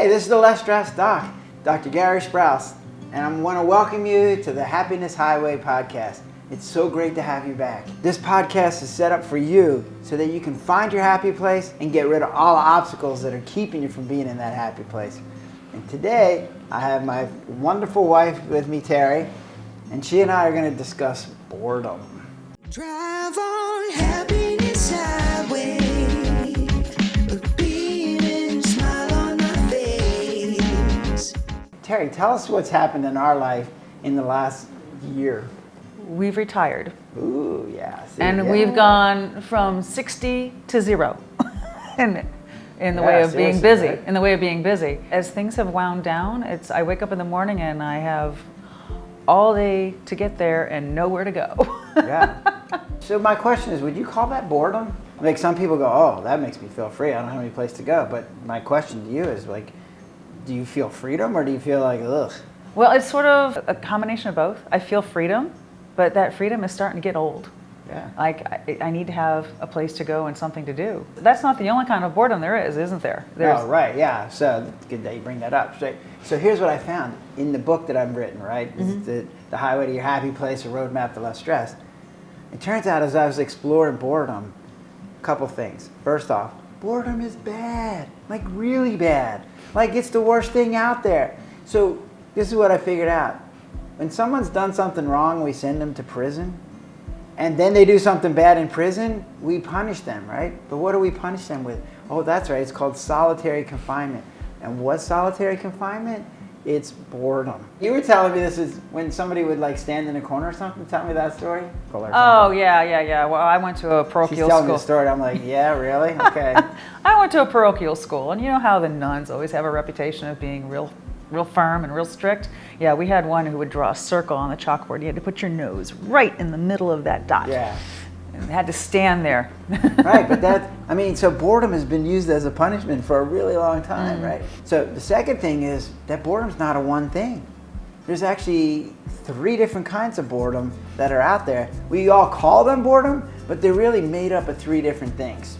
Hey, this is the Less Stressed Doc, Dr. Gary Sprouse, and I want to welcome you to the Happiness Highway podcast. It's so great to have you back. This podcast is set up for you so that you can find your happy place and get rid of all the obstacles that are keeping you from being in that happy place. And today, I have my wonderful wife with me, Terry, and she and I are going to discuss boredom. Drive on happiness highway. Terry, tell us what's happened in our life in the last year. We've retired. Ooh, yeah. We've gone from 60 to 0 in the way of being busy. Right? In the way of being busy. As things have wound down, I wake up in the morning and I have all day to get there and nowhere to go. Yeah. So my question is, would you call that boredom? Like some people go, oh, that makes me feel free. I don't have any place to go. But my question to you is like, do you feel freedom or do you feel like, ugh? Well, it's sort of a combination of both. I feel freedom, but that freedom is starting to get old. Yeah. Like I need to have a place to go and something to do. That's not the only kind of boredom there is, isn't there? Oh, right, yeah. So it's good that you bring that up. So here's what I found in the book that I've written, right? Mm-hmm. The Highway to Your Happy Place, a roadmap to less stress. It turns out as I was exploring boredom, a couple things. First off, boredom is bad, like really bad. Like it's the worst thing out there. So this is what I figured out. When someone's done something wrong, we send them to prison. And then they do something bad in prison, we punish them, right? But what do we punish them with? Oh, that's right, it's called solitary confinement. And what's solitary confinement? It's boredom. You were telling me this is when somebody would like stand in a corner or something. Tell me that story. Oh, yeah. Well, I went to a parochial school. She's telling me the story. I'm like, yeah, really? Okay. I went to a parochial school, and you know how the nuns always have a reputation of being real firm and real strict? Yeah, we had one who would draw a circle on the chalkboard. You had to put your nose right in the middle of that dot. Yeah. And had to stand there. Right, but so boredom has been used as a punishment for a really long time, right? So the second thing is that boredom's not a one thing. There's actually 3 different kinds of boredom that are out there. We all call them boredom, but they're really made up of 3 different things.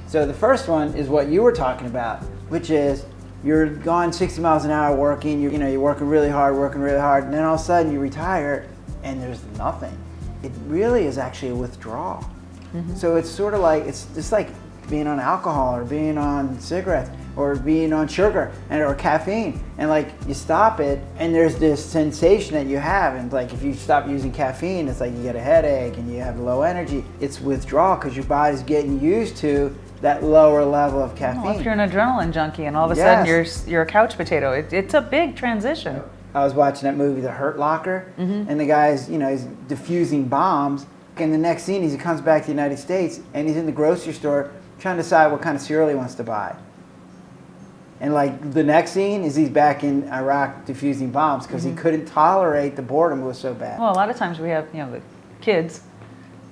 So the first one is what you were talking about, which is you're going 60 miles an hour working, you're working really hard, and then all of a sudden you retire and there's nothing. It really is actually a withdrawal. Mm-hmm. So it's sort of like, it's just like being on alcohol or being on cigarettes or being on sugar or caffeine. And like you stop it and there's this sensation that you have. And like if you stop using caffeine, it's like you get a headache and you have low energy. It's withdrawal because your body's getting used to that lower level of caffeine. Well, if you're an adrenaline junkie and all of a sudden you're a couch potato, it's a big transition. I was watching that movie, The Hurt Locker, and the guy's, he's defusing bombs. And the next scene is he comes back to the United States and he's in the grocery store trying to decide what kind of cereal he wants to buy. And like the next scene is he's back in Iraq defusing bombs because he couldn't tolerate the boredom. It was so bad. Well, a lot of times we have, the kids,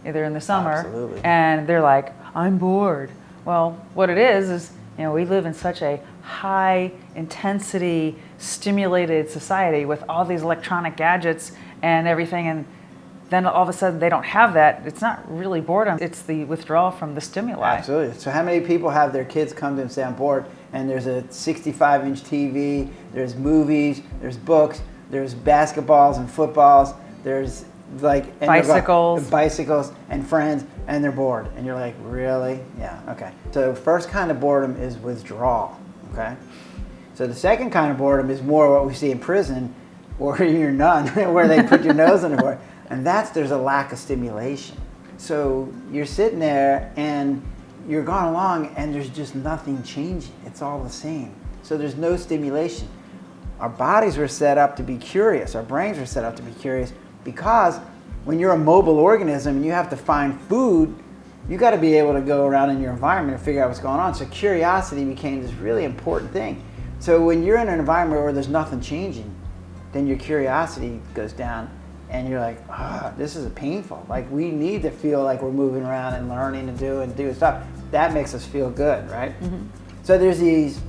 either in the summer, Absolutely. And they're like, I'm bored. Well, what it is, we live in such a high intensity stimulated society with all these electronic gadgets and everything, and then all of a sudden they don't have that. It's not really boredom, it's the withdrawal from the stimuli. Absolutely. So how many people have their kids come to them and say, I'm bored, and there's a 65-inch TV, there's movies, there's books, there's basketballs and footballs, there's like bicycles and friends, and they're bored. And you're like, really? Yeah, okay. So first kind of boredom is withdrawal, okay? So the second kind of boredom is more what we see in prison or in your nun, where they put your nose in the board. And there's a lack of stimulation. So you're sitting there and you're going along and there's just nothing changing. It's all the same. So there's no stimulation. Our bodies were set up to be curious. Our brains were set up to be curious because when you're a mobile organism and you have to find food, you got to be able to go around in your environment and figure out what's going on. So curiosity became this really important thing. So when you're in an environment where there's nothing changing, then your curiosity goes down and you're like, this is painful. Like we need to feel like we're moving around and learning to do stuff. That makes us feel good, right? Mm-hmm. So there's these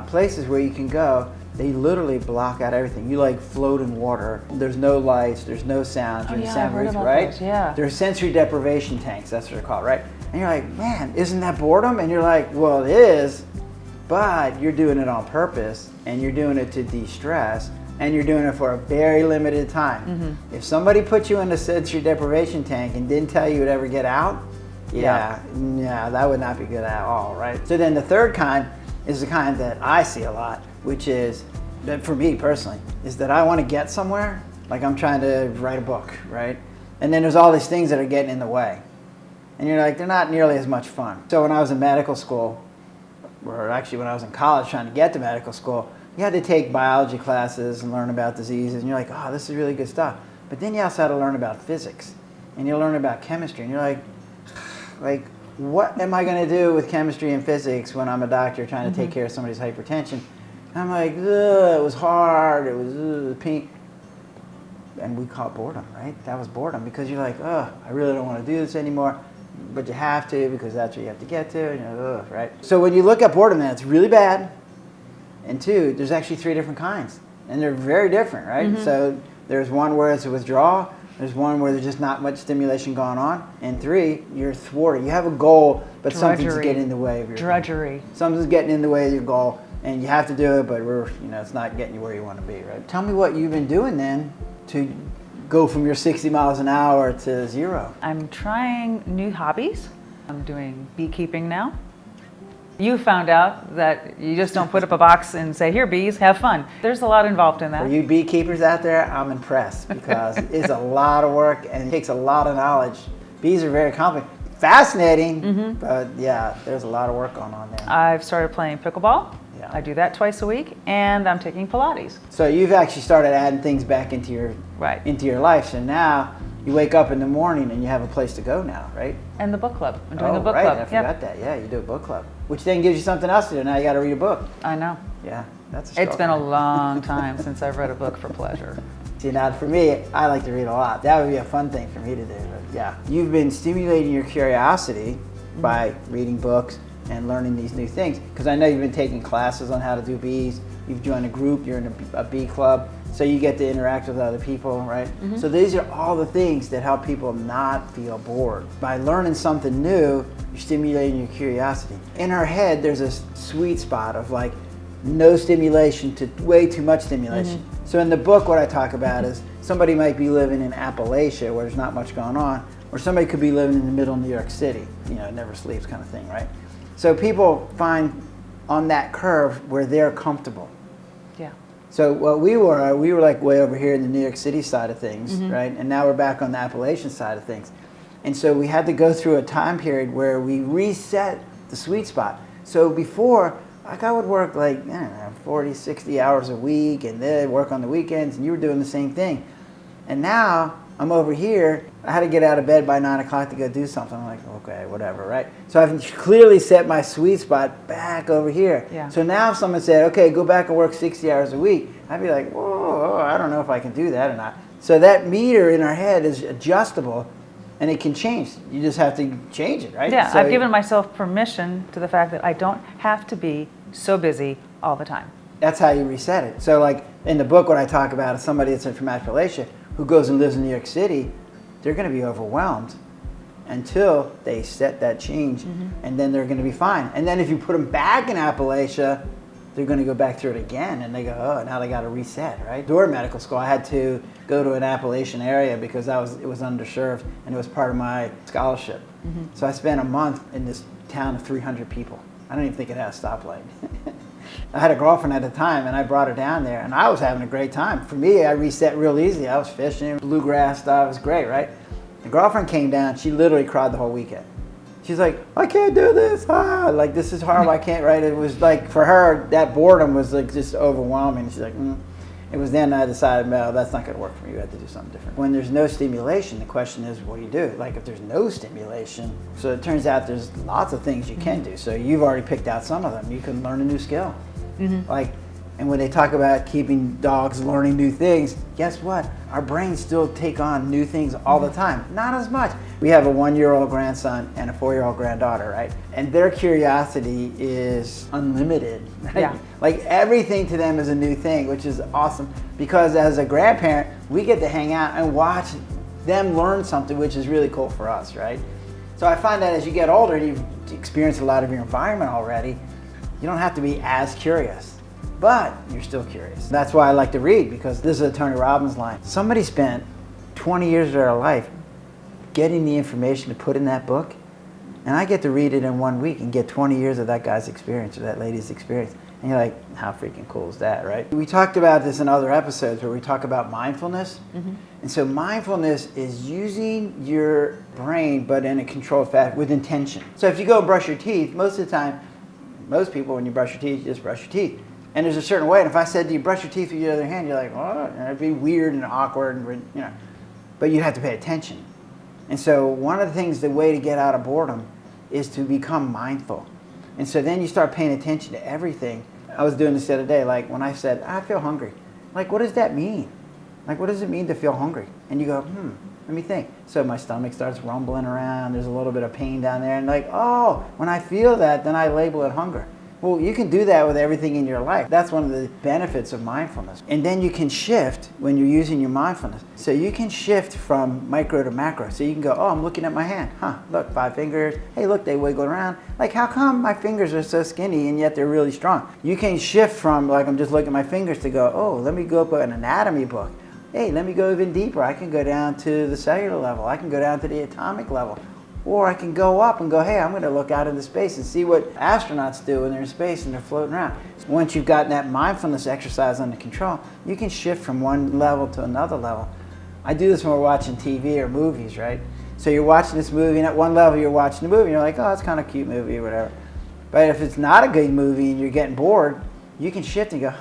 places where you can go. They literally block out everything. You like float in water. There's no lights. There's no sound. You're in sound booth, right? Those, yeah. They're sensory deprivation tanks. That's what they're called, right? And you're like, man, isn't that boredom? And you're like, well, it is, but you're doing it on purpose, and you're doing it to de-stress, and you're doing it for a very limited time. If somebody put you in a sensory deprivation tank and didn't tell you would ever get out, yeah, that would not be good at all, right? So then the third kind is the kind that I see a lot, which is, that for me personally, is that I want to get somewhere, like I'm trying to write a book, right? And then there's all these things that are getting in the way. And you're like, they're not nearly as much fun. So when I was in medical school, or actually when I was in college trying to get to medical school, you had to take biology classes and learn about diseases, and you're like, oh, this is really good stuff. But then you also had to learn about physics, and you learn about chemistry, and you're like, what am I going to do with chemistry and physics when I'm a doctor trying to take care of somebody's hypertension? And I'm like, ugh, it was hard, it was pain. And we call it boredom, right? That was boredom, because you're like, oh, I really don't want to do this anymore, but you have to, because that's what you have to get to, and you're like, ugh, right? So when you look at boredom, then it's really bad. And two, there's actually 3 different kinds, and they're very different, right? So there's one where it's a withdrawal, there's one where there's just not much stimulation going on, and 3, you're thwarted. You have a goal, but something's getting in the way of your drudgery. Goal. Something's getting in the way of your goal, and you have to do it, but it's not getting you where you want to be, right? Tell me what you've been doing then to go from your 60 miles an hour to 0. I'm trying new hobbies. I'm doing beekeeping now. You found out that you just don't put up a box and say, here, bees, have fun. There's a lot involved in that. For you beekeepers out there, I'm impressed, because it's a lot of work and it takes a lot of knowledge. Bees are very complicated. Fascinating, but yeah, there's a lot of work going on there. I've started playing pickleball. Yeah. I do that twice a week, and I'm taking Pilates. So you've actually started adding things back into your life. So now you wake up in the morning and you have a place to go now, right? And the book club. I'm doing a book right. club. I forgot that. Yeah, you do a book club, which then gives you something else to do. Now you got to read a book. I know. Yeah, that's a struggle. It's been a long time since I've read a book for pleasure. See, now for me, I like to read a lot. That would be a fun thing for me to do. But yeah, you've been stimulating your curiosity by reading books and learning these new things. Because I know you've been taking classes on how to do bees. You've joined a group. You're in a bee club. So you get to interact with other people, right? So these are all the things that help people not feel bored. By learning something new, you're stimulating your curiosity. In our head, there's a sweet spot of like no stimulation to way too much stimulation. So in the book, what I talk about is somebody might be living in Appalachia where there's not much going on, or somebody could be living in the middle of New York City, never sleeps kind of thing, right? So people find on that curve where they're comfortable. Yeah. So what we were like way over here in the New York City side of things, right? And now we're back on the Appalachian side of things. And so we had to go through a time period where we reset the sweet spot. So before, like I would work like, I don't know, 40, 60 hours a week, and then work on the weekends, and you were doing the same thing. And now I'm over here, I had to get out of bed by 9 o'clock to go do something. I'm like, okay, whatever, right? So I've clearly set my sweet spot back over here. Yeah. So now if someone said, okay, go back and work 60 hours a week, I'd be like, whoa, I don't know if I can do that or not. So that meter in our head is adjustable, and it can change. You just have to change it, right? Yeah, so I've given myself permission to the fact that I don't have to be so busy all the time. That's how you reset it. So like in the book, what I talk about is somebody that's from Appalachia who goes and lives in New York City, they're going to be overwhelmed until they set that change, and then they're going to be fine. And then if you put them back in Appalachia, they're going to go back through it again, and they go, oh, now they got to reset, right? During medical school, I had to go to an Appalachian area because it was underserved, and it was part of my scholarship. So I spent a month in this town of 300 people. I don't even think it had a stoplight. I had a girlfriend at the time, and I brought her down there, and I was having a great time. For me, I reset real easy. I was fishing, bluegrass stuff. It was great, right? The girlfriend came down. She literally cried the whole weekend. She's like, I can't do this. Like, this is horrible. I can't, right? It was like, for her, that boredom was like just overwhelming. She's like, It was then I decided, no, that's not going to work for me. You have to do something different. When there's no stimulation, the question is, what do you do? Like, if there's no stimulation, so it turns out there's lots of things you can do. So you've already picked out some of them. You can learn a new skill. Like, and when they talk about keeping dogs learning new things, guess what? Our brains still take on new things all the time. Not as much. We have a 1-year-old grandson and a 4-year-old granddaughter, right? And their curiosity is unlimited. Right? Yeah. Like, everything to them is a new thing, which is awesome. Because as a grandparent, we get to hang out and watch them learn something, which is really cool for us, right? So I find that as you get older and you've experienced a lot of your environment already, You don't have to be as curious, but you're still curious. That's why I like to read, because this is a Tony Robbins line. Somebody spent 20 years of their life getting the information to put in that book, and I get to read it in 1 week and get 20 years of that guy's experience or that lady's experience. And you're like, how freaking cool is that, right? We talked about this in other episodes where we talk about mindfulness. And so mindfulness is using your brain, but in a controlled fashion with intention. So if you go and brush your teeth, most of the time, most people, when you brush your teeth, you just brush your teeth. And there's a certain way. And if I said to you, brush your teeth with your other hand, you're like, oh, and it'd be weird and awkward, and, you know. But you have to pay attention. And so one of the things, the way to get out of boredom is to become mindful. And so then you start paying attention to everything. I was doing this the other day, like when I said, I feel hungry. Like, what does that mean? Like, what does it mean to feel hungry? And you go, let me think. So my stomach starts rumbling around. There's a little bit of pain down there. And like, oh, when I feel that, then I label it hunger. Well, you can do that with everything in your life. That's one of the benefits of mindfulness. And then you can shift when you're using your mindfulness. So you can shift from micro to macro. So you can go, oh, I'm looking at my hand. Look, 5 fingers. Hey, look, they wiggle around. Like, how come my fingers are so skinny and yet they're really strong? You can shift from, like, I'm just looking at my fingers to go, oh, let me go up an anatomy book. Hey, let me go even deeper. I can go down to the cellular level. I can go down to the atomic level. Or I can go up and go, hey, I'm going to look out into space and see what astronauts do when they're in space and they're floating around. Once you've gotten that mindfulness exercise under control, you can shift from one level to another level. I do this when we're watching TV or movies, right? So you're watching this movie, and at one level you're watching the movie, and you're like, oh, it's kind of a cute movie or whatever. But if it's not a good movie and you're getting bored, you can shift and go,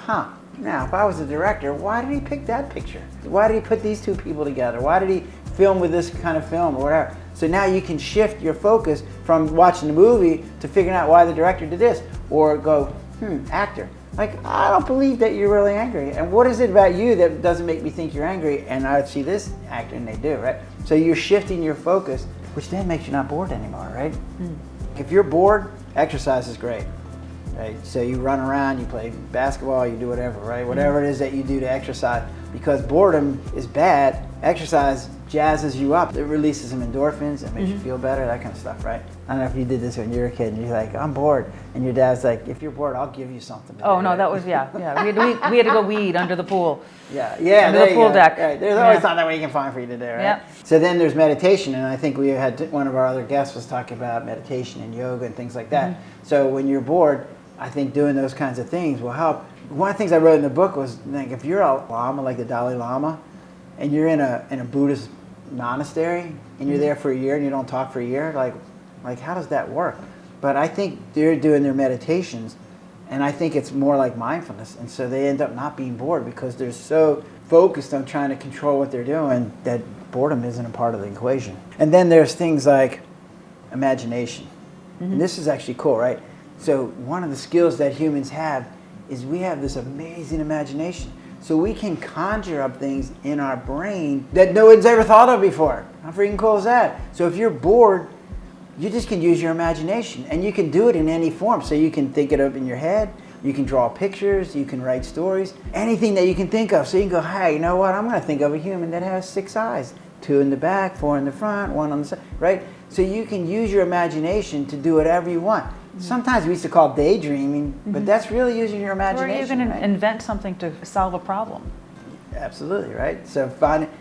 now if I was a director, why did he pick that picture? Why did he put these two people together? Why did he film with this kind of film or whatever? So now you can shift your focus from watching the movie to figuring out why the director did this. Or go, actor. Like, I don't believe that you're really angry. And what is it about you that doesn't make me think you're angry? And I see this actor and they do, right? So you're shifting your focus, which then makes you not bored anymore, right? If you're bored, exercise is great. Right? So you run around, you play basketball, you do whatever, right? Whatever it is that you do to exercise. Because boredom is bad, exercise jazzes you up. It releases some endorphins, it makes you feel better, that kind of stuff, right? I don't know if you did this when you were a kid and you're like, I'm bored. And your dad's like, if you're bored, I'll give you something. Oh, no, that was, yeah. We had to go weed under the pool. Yeah, under the pool deck. Right. There's always something we can find for you to do, right? Yeah. So then there's meditation, and I think we had one of our other guests was talking about meditation and yoga and things like that. So when you're bored, I think doing those kinds of things will help. One of the things I wrote in the book was, like, if you're a Lama, like the Dalai Lama, and you're in a Buddhist monastery, and you're there for a year and you don't talk for a year, like how does that work? But I think they're doing their meditations, and I think it's more like mindfulness, and so they end up not being bored because they're so focused on trying to control what they're doing that boredom isn't a part of the equation. And then there's things like imagination. And this is actually cool, right? So one of the skills that humans have is we have this amazing imagination. So we can conjure up things in our brain that no one's ever thought of before. How freaking cool is that? So if you're bored, you just can use your imagination, and you can do it in any form. So you can think it up in your head, you can draw pictures, you can write stories, anything that you can think of. So you can go, hey, you know what? I'm going to think of a human that has 6 eyes, 2 in the back, 4 in the front, 1 on the side, right? So you can use your imagination to do whatever you want. Sometimes we used to call daydreaming, but that's really using your imagination. Or you can invent something to solve a problem. Absolutely, right? So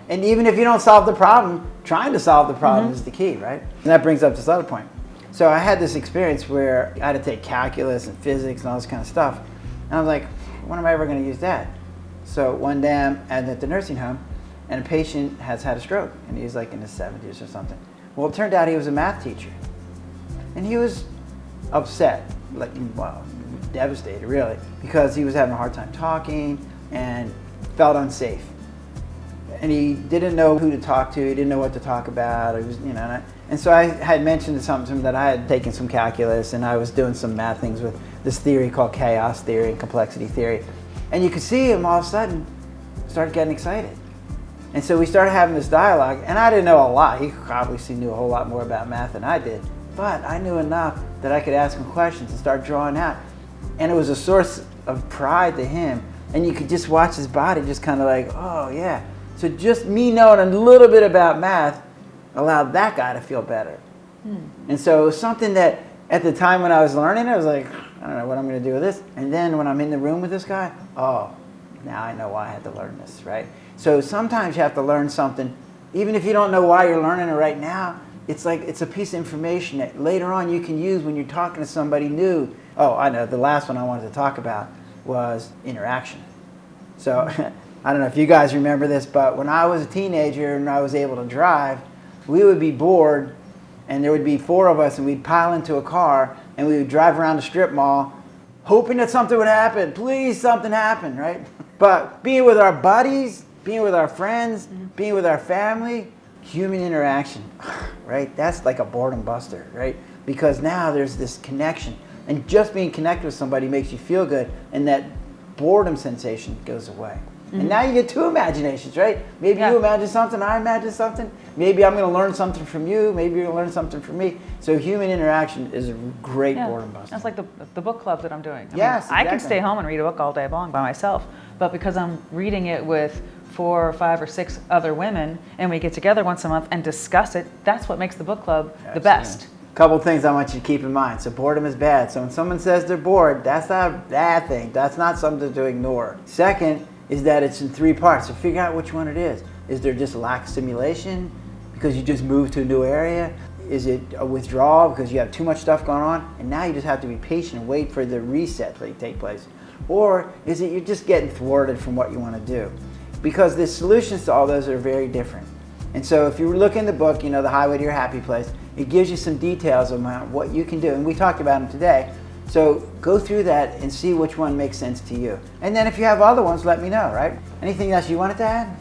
and even if you don't solve the problem, trying to solve the problem is the key, right? And that brings up this other point. So I had this experience where I had to take calculus and physics and all this kind of stuff. And I was like, when am I ever going to use that? So one day I'm at the nursing home, and a patient has had a stroke, and he was like in his 70s or something. Well, it turned out he was a math teacher. And he was upset, devastated really, because he was having a hard time talking and felt unsafe. And he didn't know who to talk to, he didn't know what to talk about. It was, and so I had mentioned something to him that I had taken some calculus and I was doing some math things with this theory called chaos theory and complexity theory. And you could see him all of a sudden start getting excited. And so we started having this dialogue, and I didn't know a lot. He obviously knew a whole lot more about math than I did. But I knew enough that I could ask him questions and start drawing out. And it was a source of pride to him. And you could just watch his body just kind of like, oh yeah. So just me knowing a little bit about math allowed that guy to feel better. And so it was something that at the time when I was learning, I was like, I don't know what I'm going to do with this. And then when I'm in the room with this guy, oh, now I know why I had to learn this, right? So sometimes you have to learn something, even if you don't know why you're learning it right now. It's like it's a piece of information that later on you can use when you're talking to somebody new. Oh, I know. The last one I wanted to talk about was interaction. So I don't know if you guys remember this, but when I was a teenager and I was able to drive, we would be bored, and there would be 4 of us, and we'd pile into a car, and we would drive around the strip mall, hoping that something would happen. Please, something happen, right? But being with our buddies, being with our friends, being with our family, human interaction, right? That's like a boredom buster, right? Because now there's this connection. And just being connected with somebody makes you feel good, and that boredom sensation goes away. And now you get 2 imaginations, right? Maybe you imagine something, I imagine something. Maybe I'm going to learn something from you. Maybe you're going to learn something from me. So human interaction is a great boredom buster. That's like the book club that I'm doing. Yes, exactly. I can stay home and read a book all day long by myself, but because I'm reading it with 4 or 5 or 6 other women, and we get together once a month and discuss it, that's what makes the book club the best. Couple things I want you to keep in mind. So boredom is bad. So when someone says they're bored, that's not a bad thing. That's not something to ignore. Second is that it's in 3 parts. So figure out which one it is. Is there just lack of stimulation because you just moved to a new area? Is it a withdrawal because you have too much stuff going on? And now you just have to be patient and wait for the reset to take place. Or is it you're just getting thwarted from what you want to do? Because the solutions to all those are very different. And so if you look in the book, The Highway to Your Happy Place, it gives you some details about what you can do. And we talked about them today. So go through that and see which one makes sense to you. And then if you have other ones, let me know, right? Anything else you wanted to add?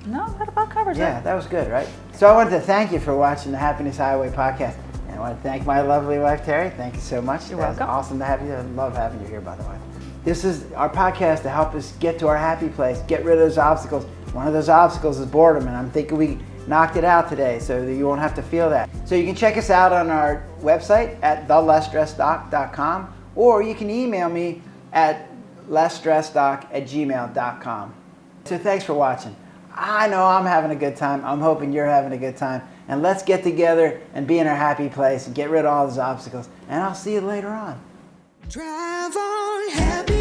No, that about covers it. Yeah, that was good, right? So I wanted to thank you for watching the Happiness Highway podcast. And I want to thank my lovely wife, Terry. Thank you so much. You're welcome. It's awesome to have you. I love having you here, by the way. This is our podcast to help us get to our happy place, get rid of those obstacles. One of those obstacles is boredom, and I'm thinking we knocked it out today so that you won't have to feel that. So you can check us out on our website at thelessstresseddoc.com, or you can email me at lessstresseddoc@gmail.com. So thanks for watching. I know I'm having a good time. I'm hoping you're having a good time. And let's get together and be in our happy place and get rid of all those obstacles. And I'll see you later on. Drive on happy.